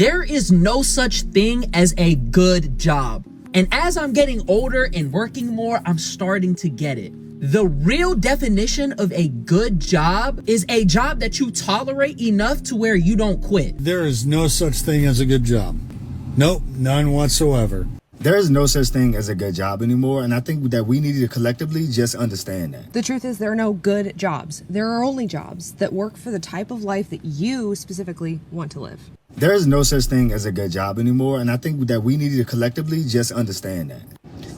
There is no such thing as a good job. And as I'm getting older and working more, I'm starting to get it. The real definition of a good job is a job that you tolerate enough to where you don't quit. There is no such thing as a good job. Nope, none whatsoever. There is no such thing as a good job anymore, and I think that we need to collectively just understand that. The truth is there are no good jobs. There are only jobs that work for the type of life that you specifically want to live. There is no such thing as a good job anymore, and I think that we need to collectively just understand that.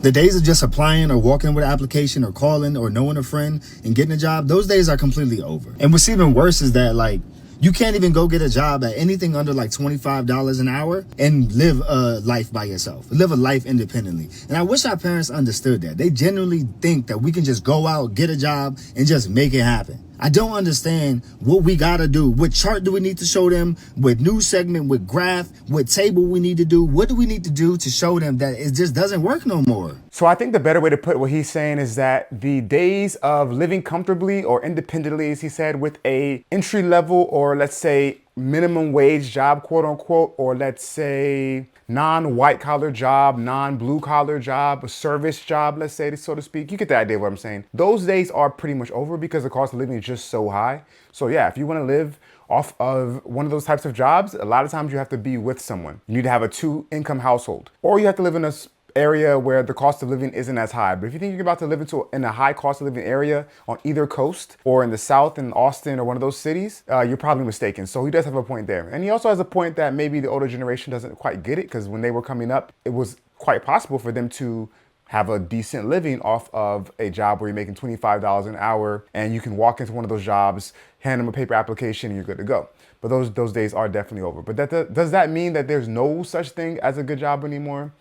The days of just applying or walking with an application or calling or knowing a friend and getting a job, those days are completely over. And what's even worse is that, you can't even go get a job at anything under $25 an hour and live a life by yourself, live a life independently. And I wish our parents understood that. They genuinely think that we can just go out, get a job, and just make it happen. I don't understand what we got to do. What chart do we need to show them? What news segment, what graph, what table we need to do? What do we need to do to show them that it just doesn't work no more? So I think the better way to put what he's saying is that the days of living comfortably or independently, as he said, with a entry level or let's say minimum wage job, quote unquote, or let's say non-white collar job, non-blue collar job, a service job, let's say, so to speak. You get the idea of what I'm saying. Those days are pretty much over because the cost of living is just so high. So yeah, if you want to live off of one of those types of jobs, a lot of times you have to be with someone. You need to have a 2-income household, or you have to live in a area where the cost of living isn't as high. But if you think you're about to live in a high cost of living area on either coast or in the South in Austin or one of those cities, you're probably mistaken. So he does have a point there. And he also has a point that maybe the older generation doesn't quite get it, because when they were coming up, it was quite possible for them to have a decent living off of a job where you're making $25 an hour and you can walk into one of those jobs, hand them a paper application, and you're good to go. But those days are definitely over. But does that mean that there's no such thing as a good job anymore?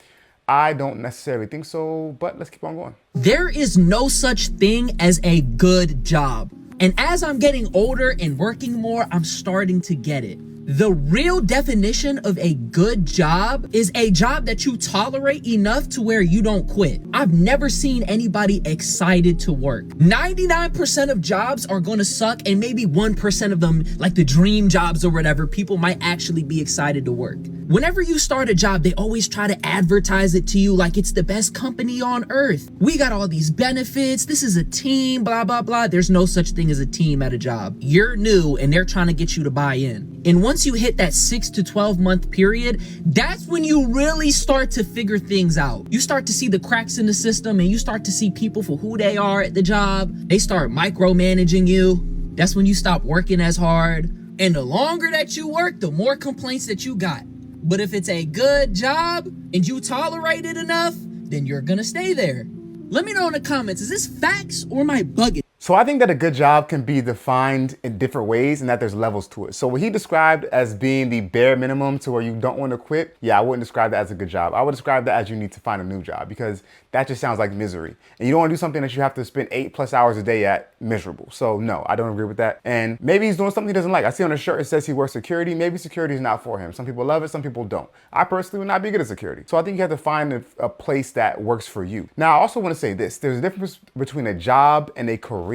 I don't necessarily think so, but let's keep on going. There is no such thing as a good job. And as I'm getting older and working more, I'm starting to get it. The real definition of a good job is a job that you tolerate enough to where you don't quit. I've never seen anybody excited to work. 99% of jobs are gonna suck, and maybe 1% of them, like the dream jobs or whatever, people might actually be excited to work. Whenever you start a job, they always try to advertise it to you like it's the best company on earth. We got all these benefits. This is a team, blah, blah, blah. There's no such thing as a team at a job. You're new and they're trying to get you to buy in. And once you hit that 6 to 12 month period, that's when you really start to figure things out. You start to see the cracks in the system, and you start to see people for who they are at the job. They start micromanaging you. That's when you stop working as hard. And the longer that you work, the more complaints that you got. But if it's a good job and you tolerate it enough, then you're gonna stay there. Let me know in the comments, is this facts or am I bugging? So I think that a good job can be defined in different ways and that there's levels to it. So what he described as being the bare minimum to where you don't want to quit, yeah, I wouldn't describe that as a good job. I would describe that as you need to find a new job, because that just sounds like misery. And you don't want to do something that you have to spend 8+ hours a day at miserable. So no, I don't agree with that. And maybe he's doing something he doesn't like. I see on his shirt it says he works security. Maybe security is not for him. Some people love it, some people don't. I personally would not be good at security. So I think you have to find a place that works for you. Now, I also want to say this. There's a difference between a job and a career.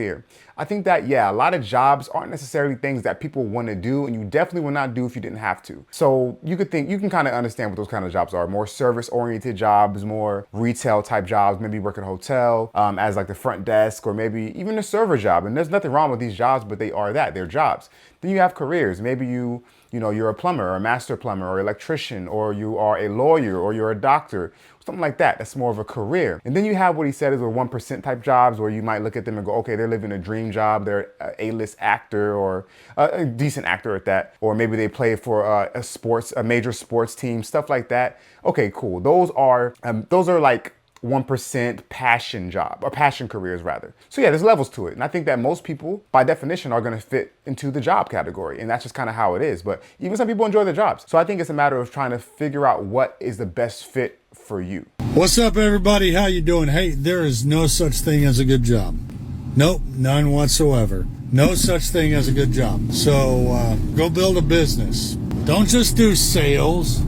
I think that, yeah, a lot of jobs aren't necessarily things that people want to do, and you definitely would not do if you didn't have to. So you can kind of understand what those kind of jobs are. More service-oriented jobs, more retail type jobs, maybe work at a hotel as like the front desk, or maybe even a server job. And there's nothing wrong with these jobs, but they are that, they're jobs. Then you have careers. Maybe you're a plumber or a master plumber or electrician, or you are a lawyer, or you're a doctor, something like that. That's more of a career. And then you have what he said is the 1% type jobs, where you might look at them and go, okay, they're living a dream job. They're an A-list actor, or a decent actor at that. Or maybe they play for a major sports team, stuff like that. Okay, cool. Those are like 1% passion job, or passion careers rather. So yeah, there's levels to it. And I think that most people by definition are going to fit into the job category, and that's just kind of how it is. But even some people enjoy their jobs. So I think it's a matter of trying to figure out what is the best fit for you. What's up, everybody? How you doing? Hey, there is no such thing as a good job. Nope, none whatsoever. No such thing as a good job. So go build a business. Don't just do sales.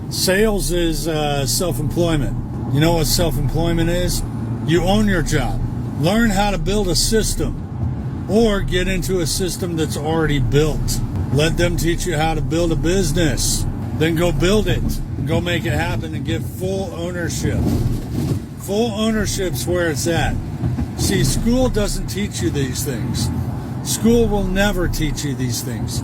Sales is self-employment. You know what self-employment is? You own your job. Learn how to build a system, or get into a system that's already built. Let them teach you how to build a business. then go build it. Go make it happen and give full ownership. Full ownership's where it's at. See, school doesn't teach you these things. School will never teach you these things.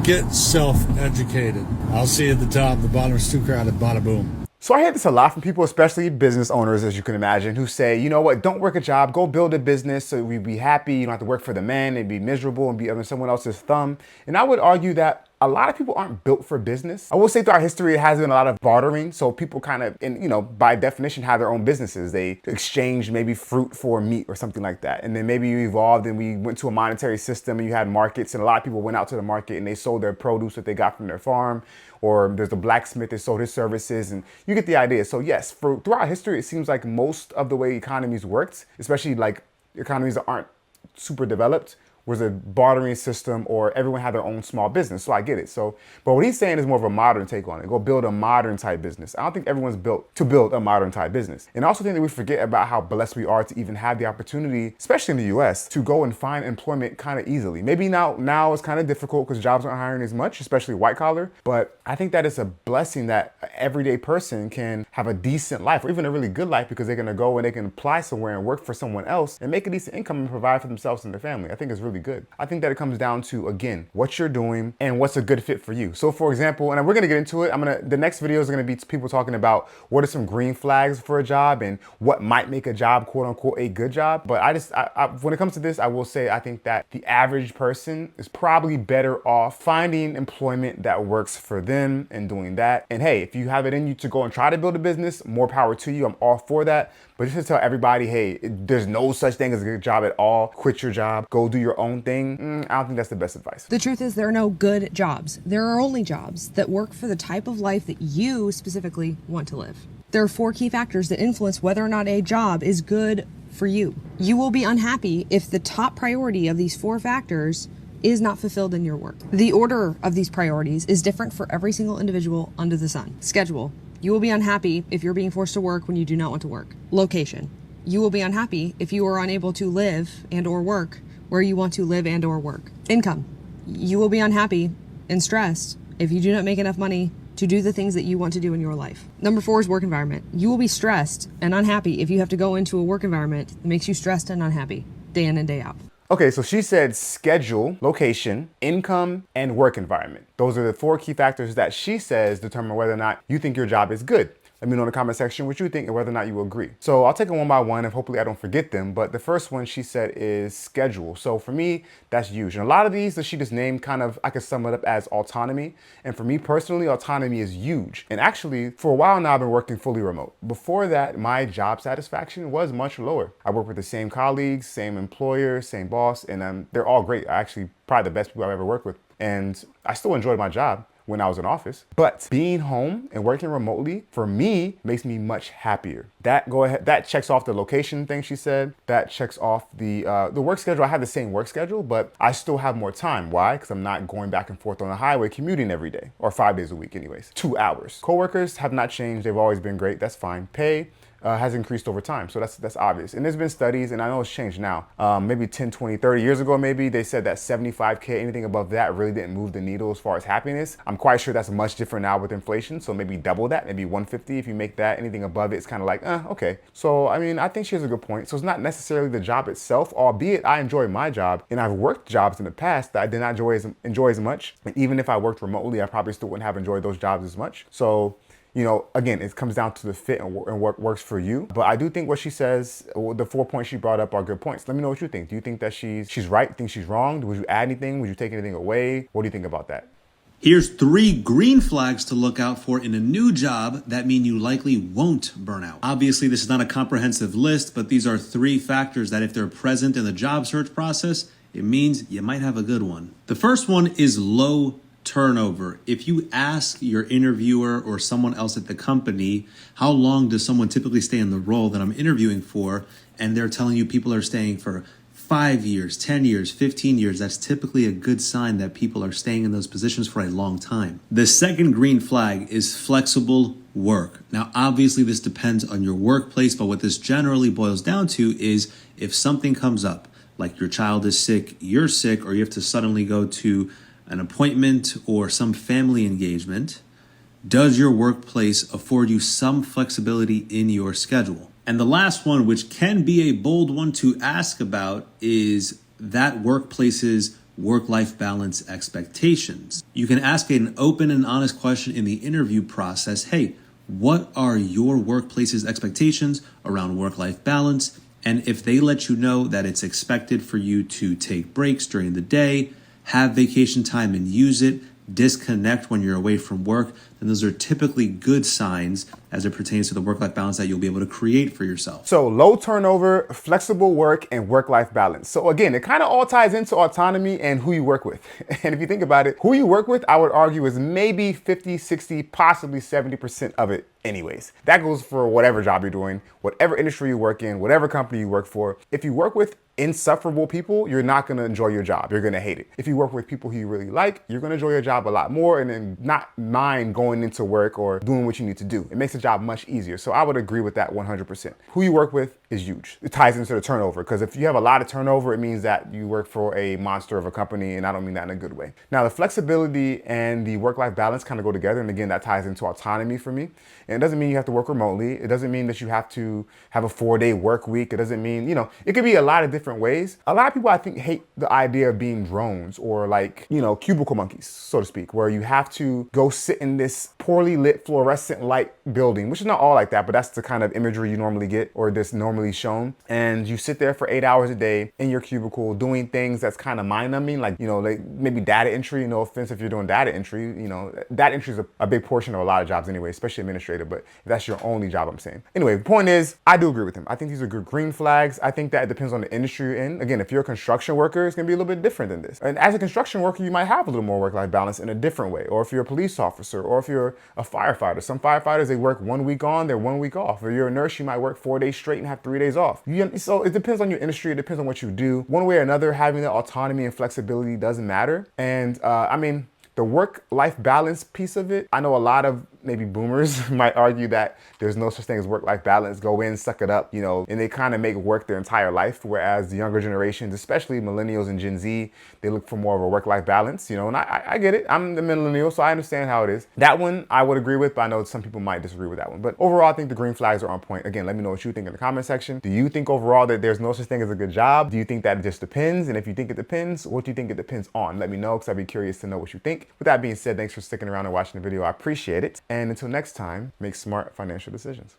Get self-educated. I'll see you at the top. The bottom is too crowded. Bada boom. So I hear this a lot from people, especially business owners, as you can imagine, who say, you know what, don't work a job, go build a business so we'd be happy. You don't have to work for the man and be miserable and be under someone else's thumb. And I would argue that a lot of people aren't built for business. I will say throughout history, it has been a lot of bartering. So people kind of, by definition, have their own businesses. They exchange maybe fruit for meat or something like that. And then maybe you evolved and we went to a monetary system and you had markets, and a lot of people went out to the market and they sold their produce that they got from their farm. Or there's a blacksmith that sold his services, and you get the idea. So yes, throughout history, it seems like most of the way economies worked, especially like economies that aren't super developed, was a bartering system, or everyone had their own small business. So I get it. But what he's saying is more of a modern take on it. Go build a modern type business. I don't think everyone's built to build a modern type business. And I also think that we forget about how blessed we are to even have the opportunity, especially in the US, to go and find employment kind of easily. Maybe now it's kind of difficult because jobs aren't hiring as much, especially white collar. But I think that it's a blessing that an everyday person can have a decent life, or even a really good life, because they're gonna go and they can apply somewhere and work for someone else and make a decent income and provide for themselves and their family. I think it's really good. I think that it comes down to, again, what you're doing and what's a good fit for you. So for example, and we're gonna get into it, the next video is gonna be people talking about what are some green flags for a job and what might make a job, quote unquote, a good job. But when it comes to this, I will say, I think that the average person is probably better off finding employment that works for them and doing that. And hey, if you have it in you to go and try to build a business, more power to you. I'm all for that. But just to tell everybody, hey, there's no such thing as a good job at all. Quit your job, go do your own thing. I don't think that's the best advice. The truth is, there are no good jobs. There are only jobs that work for the type of life that you specifically want to live. There are 4 key factors that influence whether or not a job is good for you. You will be unhappy if the top priority of these 4 factors is not fulfilled in your work. The order of these priorities is different for every single individual under the sun. Schedule. You will be unhappy if you're being forced to work when you do not want to work. Location. You will be unhappy if you are unable to live and or work where you want to live and or work. Income. You will be unhappy and stressed if you do not make enough money to do the things that you want to do in your life. Number 4 is work environment. You will be stressed and unhappy if you have to go into a work environment that makes you stressed and unhappy day in and day out. Okay, so she said schedule, location, income, and work environment. Those are the 4 key factors that she says determine whether or not you think your job is good. Let me know in the comment section what you think and whether or not you agree. So I'll take it one by one and hopefully I don't forget them. But the first one she said is schedule. So for me, that's huge. And a lot of these that she just named I could sum it up as autonomy. And for me personally, autonomy is huge. And actually, for a while now, I've been working fully remote. Before that, my job satisfaction was much lower. I work with the same colleagues, same employer, same boss, and they're all great. Actually, probably the best people I've ever worked with. And I still enjoyed my job when I was in office. But being home and working remotely, for me, makes me much happier. That checks off the location thing she said. That checks off the work schedule. I have the same work schedule, but I still have more time. Why? Because I'm not going back and forth on the highway commuting every day, or 5 days a week anyways. 2 hours. Coworkers have not changed. They've always been great. That's fine. Pay has increased over time. So that's obvious. And there's been studies, and I know it's changed now. Maybe 10, 20, 30 years ago, maybe they said that 75K, anything above that really didn't move the needle as far as happiness. I'm quite sure that's much different now with inflation. So maybe double that, maybe 150. If you make that, anything above it, it's kind of like, okay. So, I mean, I think she has a good point. So it's not necessarily the job itself, albeit I enjoy my job, and I've worked jobs in the past that I did not enjoy as much. And even if I worked remotely, I probably still wouldn't have enjoyed those jobs as much. So, you know, again, it comes down to the fit and what works for you. But I do think what she says, the 4 points she brought up are good points. Let me know what you think. Do you think that she's right? Think she's wrong? Would you add anything? Would you take anything away? What do you think about that? Here's 3 green flags to look out for in a new job that mean you likely won't burn out. Obviously, this is not a comprehensive list, but these are 3 factors that if they're present in the job search process, it means you might have a good one. The first one is low turnover. If you ask your interviewer or someone else at the company, how long does someone typically stay in the role that I'm interviewing for, and they're telling you people are staying for 5 years, 10 years, 15 years, that's typically a good sign that people are staying in those positions for a long time. The second green flag is flexible work. Now, obviously this depends on your workplace, but what this generally boils down to is if something comes up, like your child is sick, you're sick, or you have to suddenly go to an appointment or some family engagement, Does your workplace afford you some flexibility in your schedule? And the last one, which can be a bold one to ask about, is that workplace's work-life balance expectations. You can ask an open and honest question in the interview process. Hey, what are your workplace's expectations around work-life balance? And if they let you know that it's expected for you to take breaks during the day, have vacation time and use it, disconnect when you're away from work, then those are typically good signs as it pertains to the work-life balance that you'll be able to create for yourself. So low turnover, flexible work, and work-life balance. So again, it kind of all ties into autonomy and who you work with. And if you think about it, who you work with, I would argue is maybe 50, 60, possibly 70% of it anyways. That goes for whatever job you're doing, whatever industry you work in, whatever company you work for. If you work with insufferable people, you're not going to enjoy your job. You're going to hate it. If you work with people who you really like, you're going to enjoy your job a lot more and then not mind going into work or doing what you need to do. It makes the job much easier. So I would agree with that 100%. Who you work with is huge. It ties into the turnover, because if you have a lot of turnover, it means that you work for a monster of a company, and I don't mean that in a good way. Now, the flexibility and the work-life balance kind of go together, and again, that ties into autonomy for me. And it doesn't mean you have to work remotely. It doesn't mean that you have to have a 4-day work week. It doesn't mean, it could be a lot of different ways. A lot of people, I think, hate the idea of being drones or cubicle monkeys, so to speak, where you have to go sit in this poorly lit fluorescent light building, which is not all like that, but that's the kind of imagery you normally get or this normally shown. And you sit there for 8 hours a day in your cubicle doing things that's kind of mind-numbing, like maybe data entry. No offense if you're doing data entry, data entry is a big portion of a lot of jobs anyway, especially administrative, but if that's your only job, I'm saying. Anyway, the point is, I do agree with him. I think these are good green flags. I think that it depends on the industry you're in. Again, if you're a construction worker, it's gonna be a little bit different than this. And as a construction worker, you might have a little more work-life balance in a different way. Or if you're a police officer, or if you're a firefighter. Some firefighters, they work 1 week on, they're 1 week off. Or you're a nurse, you might work 4 days straight and have 3 days off. So it depends on your industry. It depends on what you do. One way or another, having that autonomy and flexibility doesn't matter. And the work-life balance piece of it, I know a lot of maybe boomers might argue that there's no such thing as work-life balance. Go in, suck it up, and they kind of make work their entire life. Whereas the younger generations, especially millennials and Gen Z, they look for more of a work-life balance, and I get it. I'm the millennial, so I understand how it is. That one I would agree with, but I know some people might disagree with that one. But overall, I think the green flags are on point. Again, let me know what you think in the comment section. Do you think overall that there's no such thing as a good job? Do you think that it just depends? And if you think it depends, what do you think it depends on? Let me know, because I'd be curious to know what you think. With that being said, thanks for sticking around and watching the video. I appreciate it. And until next time, make smart financial decisions.